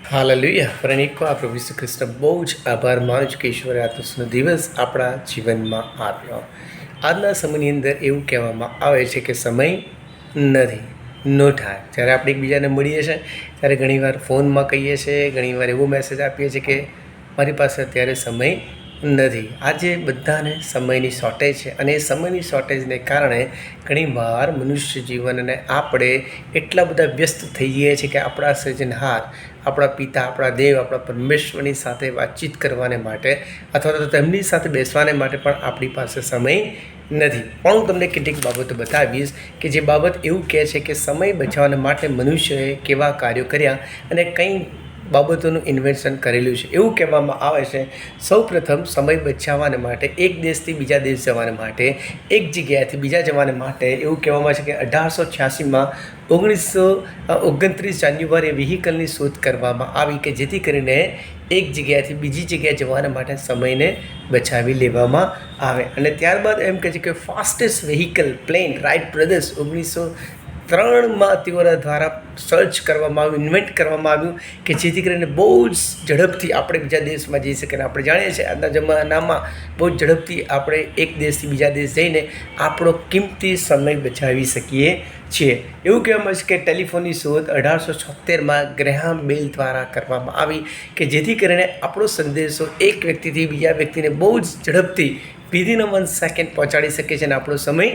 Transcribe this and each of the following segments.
Hallelujah. પ્રણીકો આ પ્રભુ ઈસુ ખ્રિસ્તનો બહુ જ આભાર માનું છું કે ઈશ્વરે આ દસનો દિવસ આપણા જીવનમાં આવ્યો. આજના સમયની અંદર એવું કહેવામાં આવે છે કે સમય નથી, નો થાય. જ્યારે આપણે એકબીજાને મળીએ છીએ ત્યારે ઘણીવાર ફોનમાં કહીએ છીએ, ઘણીવાર એવો મેસેજ આપીએ છીએ કે મારી પાસે અત્યારે સમય નથી. આજે બધાને સમયની શોર્ટેજ છે અને એ સમયની શોર્ટેજને કારણે ઘણીવાર મનુષ્ય જીવનને આપણે એટલા બધા વ્યસ્ત થઈ જઈએ છીએ કે આપણા સર્જનહાર, આપણા પિતા, આપણા દેવ, આપણા પરમેશ્વરની સાથે વાતચીત કરવાને માટે અથવા તો તેમની સાથે બેસવાને માટે પણ આપણી પાસે સમય નથી. પણ હું તમને કેટલીક બાબતો બતાવીશ કે જે બાબત એવું કહે છે કે સમય બચાવવા માટે મનુષ્યએ કેવા કાર્યો કર્યા અને કંઈ બાબતોનું ઇન્વેન્શન કરેલું છે. એવું કહેવામાં આવે છે સૌપ્રથમ સમય બચાવવાને માટે એક દેશથી બીજા દેશ જવાને માટે, એક જગ્યાએથી બીજા જવાને માટે એવું કહેવામાં છે કે 1886માં 29 જાન્યુઆરીએ વ્હીકલની શોધ કરવામાં આવી કે જેથી કરીને એક જગ્યાએથી બીજી જગ્યાએ જવાના માટે સમયને બચાવી લેવામાં આવે. અને ત્યારબાદ એમ કહે છે કે fastest vehicle plane Wright brothers 1903માં તેઓના દ્વારા સર્ચ કરવામાં આવ્યું, ઇન્વેન્ટ કરવામાં આવ્યું કે જેથી કરીને બહુ જ ઝડપથી આપણે બીજા દેશમાં જઈ શકીએ. અને આપણે જાણીએ છીએ આજના જમાનામાં બહુ જ ઝડપથી આપણે એક દેશથી બીજા દેશ જઈને આપણો કિંમતી સમય બચાવી શકીએ છીએ. એવું કહેવામાં છે કે ટેલિફોનની શોધ 1876માં ગ્રેહામ બેલ દ્વારા કરવામાં આવી કે જેથી કરીને આપણો સંદેશો એક વ્યક્તિથી બીજા વ્યક્તિને બહુ જ ઝડપથી વિધિન 1 સેકન્ડ પહોંચાડી શકીએ છીએ અને આપણો સમય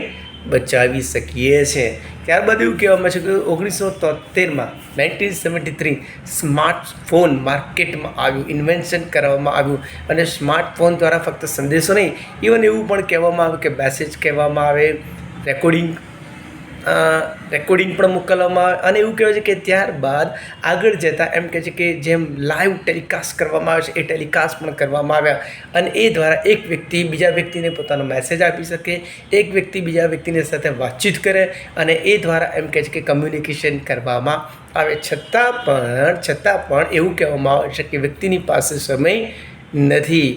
બચાવી શકીએ છીએ. ત્યારબાદ એવું કહેવામાં છે કે 1973 સ્માર્ટફોન માર્કેટમાં આવ્યું, ઇન્વેન્શન કરવામાં આવ્યું અને સ્માર્ટફોન દ્વારા ફક્ત સંદેશો નહીં, ઇવન એવું પણ કહેવામાં આવે કે મેસેજ કહેવામાં આવે, રેકોર્ડિંગ પણ મોકલવામાં આવે. અને એવું કહેવાય છે કે ત્યારબાદ આગળ જતાં એમ કહે છે કે જેમ લાઈવ ટેલિકાસ્ટ કરવામાં આવે છે એ ટેલિકાસ્ટ પણ કરવામાં આવ્યા અને એ દ્વારા એક વ્યક્તિ બીજા વ્યક્તિને પોતાનો મેસેજ આપી શકે, એક વ્યક્તિ બીજા વ્યક્તિની સાથે વાતચીત કરે અને એ દ્વારા એમ કહે છે કે કમ્યુનિકેશન કરવામાં આવે. છતાં પણ એવું કહેવામાં આવે છે કે વ્યક્તિની પાસે સમય નથી.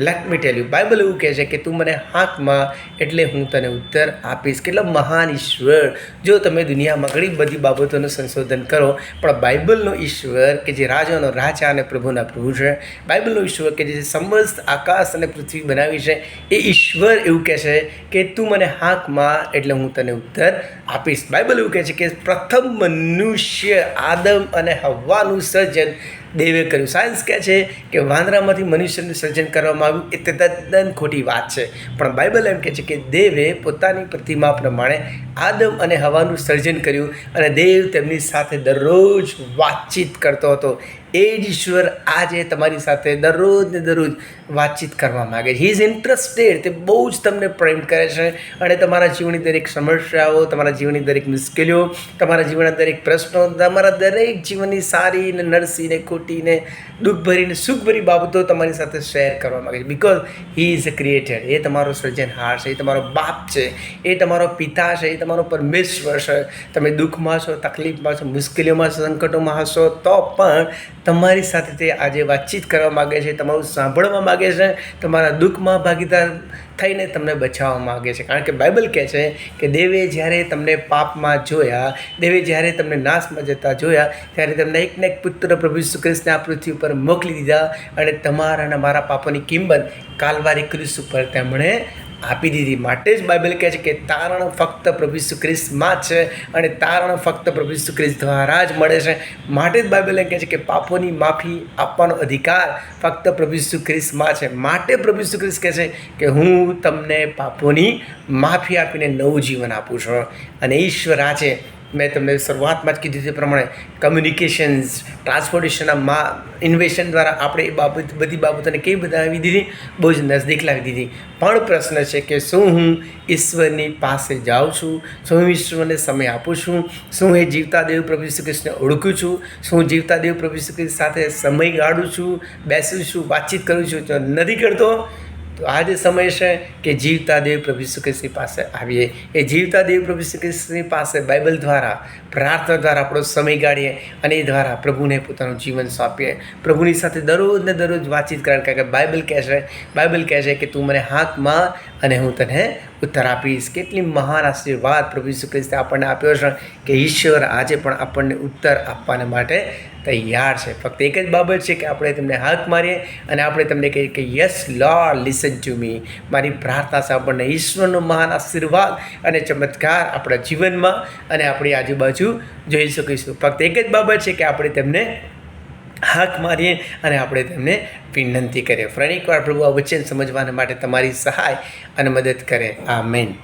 Let me tell you, Bible એવું કહે છે કે તું મને હાંકમાં એટલે હું તને ઉત્તર આપીશ. કેટલા મહાન ઈશ્વર! જો તમે દુનિયામાં ઘણી બધી બાબતોનું સંશોધન કરો પણ બાઇબલનો ઈશ્વર કે જે રાજાનો રાજા અને પ્રભુના પ્રભુ છે, બાઇબલનો ઈશ્વર કે જે સમસ્ત આકાશ અને પૃથ્વી બનાવી છે, એ ઈશ્વર એવું કહે છે કે તું મને હાંકમાં એટલે હું તને ઉત્તર આપીશ. બાઇબલ એવું કહે છે કે પ્રથમ મનુષ્ય આદમ અને હવ્વાનું સર્જન દેવે કર્યું. સાયન્સ કહે છે કે વાંદરામાંથી મનુષ્યનું સર્જન કરવામાં આવ્યું, એ તદ્દન ખોટી વાત છે. પણ બાઇબલ એમ કહે છે કે દેવે પોતાની પ્રતિમા પ્રમાણે આદમ અને હવાનું સર્જન કર્યું અને દેવ તેમની સાથે દરરોજ વાતચીત કરતો હતો. એ જ ઈશ્વર આજે તમારી સાથે દરરોજ ને દરરોજ વાતચીત કરવા માગે છે. He is interested. તે બહુ જ તમને પ્રેમ કરે છે અને તમારા જીવનની દરેક સમસ્યાઓ, તમારા જીવનની દરેક મુશ્કેલીઓ, તમારા જીવનના દરેક પ્રશ્નો, તમારા દરેક જીવનની સારી ને નરસી ને ખોટી ને દુઃખભરી ને સુખભરી બાબતો તમારી સાથે શેર કરવા માગે છે. Because he is a creator. એ તમારો સર્જનહાર છે, એ તમારો બાપ છે, એ તમારો પિતા છે, એ તમારો પરમેશ્વર છે. તમે દુઃખમાં છો, તકલીફમાં છો, મુશ્કેલીઓમાં છો, સંકટોમાં હશો તો પણ તમારી સાથે તે આજે વાતચીત કરવા માગે છે, તમારું સાંભળવા માગે છે, તમારા દુઃખમાં ભાગીદાર થઈને તમને બચાવવા માગે છે. કારણ કે બાઇબલ કહે છે કે દેવે જ્યારે તમને પાપમાં જોયા, દેવે જ્યારે તમને નાશમાં જતા જોયા ત્યારે તમને એકને એક પુત્ર પ્રભુ ઈસુ ખ્રિસ્તને આ પૃથ્વી ઉપર મોકલી દીધા અને તમારા અને મારા પાપોની કિંમત કાલવારી ક્રુસ ઉપર તેમણે આપી દીધી. માટે જ બાઇબલ કહે છે કે તારણ ફક્ત પ્રભુ ઈસુ ખ્રિસ્તમાં જ છે અને તારણ ફક્ત પ્રભુ ઈસુ ખ્રિસ્ત દ્વારા જ મળે છે. માટે જ બાઇબલ એમ કહે છે કે પાપોની માફી આપવાનો અધિકાર ફક્ત પ્રભુ ઈસુ ખ્રિસ્તમાં છે. માટે પ્રભુ ઈસુ ખ્રિસ્ત કહે છે કે હું તમને પાપોની માફી આપીને નવું જીવન આપું છું. અને ઈશ્વર આ છે, મેં તમને શરૂઆતમાં જ કીધું તે પ્રમાણે કમ્યુનિકેશન્સ, ટ્રાન્સપોર્ટેશનના ઇન્વેશન દ્વારા આપણે એ બધી બાબતોને કેવી બનાવી દીધી, બહુ જ નજદીક લાવી દીધી. પણ પ્રશ્ન છે કે શું હું ઈશ્વરની પાસે જાઉં છું? શું હું ઈશ્વરને સમય આપું છું? શું હું જીવતા દેવ પ્રભુ ઈસુ ખ્રિસ્તને ઓળખું છું? શું હું જીવતા દેવ પ્રભુ ઈસુ ખ્રિસ્ત સાથે સમય ગાળું છું, બેસું છું, વાતચીત કરું છું? તો નથી કરતો તો આજે સમય છે કે જીવતા દેવ પ્રભુ ઈસુ ખ્રિસ્તની પાસે આવીએ. એ જીવતા દેવ પ્રભુ ઈસુ ખ્રિસ્તની પાસે બાઇબલ દ્વારા, પ્રાર્થના દ્વારા આપણો સમય ગાળીએ અને એ દ્વારા પ્રભુને પોતાનું જીવન સોંપીએ, પ્રભુની સાથે દરરોજ ને દરરોજ વાતચીત કરે. કારણ કે બાઇબલ કહે છે કે તું મને હાંકમાં અને હું તને ઉત્તર આપીશ. કેટલી મહાન આશીર્વાદ પ્રભુ ઈસુ ખ્રિસ્તે આપણને આપ્યો છે કે ઈશ્વર આજે પણ આપણને ઉત્તર આપવાને માટે તૈયાર છે. ફક્ત એક જ બાબત છે કે આપણે તેમને હાથ મારીએ અને આપણે તેમને કહીએ કે yes lord listen to me. મારી પ્રાર્થના છે આપણને ઈશ્વરનો મહાન આશીર્વાદ અને ચમત્કાર આપણા જીવનમાં અને આપણી આજુબાજુ જોઈ શકીશું. ફક્ત એક જ બાબત છે કે આપણે તેમને હાથ મારીએ અને આપણે તેમને વિનંતી કરીએ. ફરી એકવાર પ્રભુ આ વચન સમજવાના માટે તમારી સહાય અને મદદ કરે. આમેન.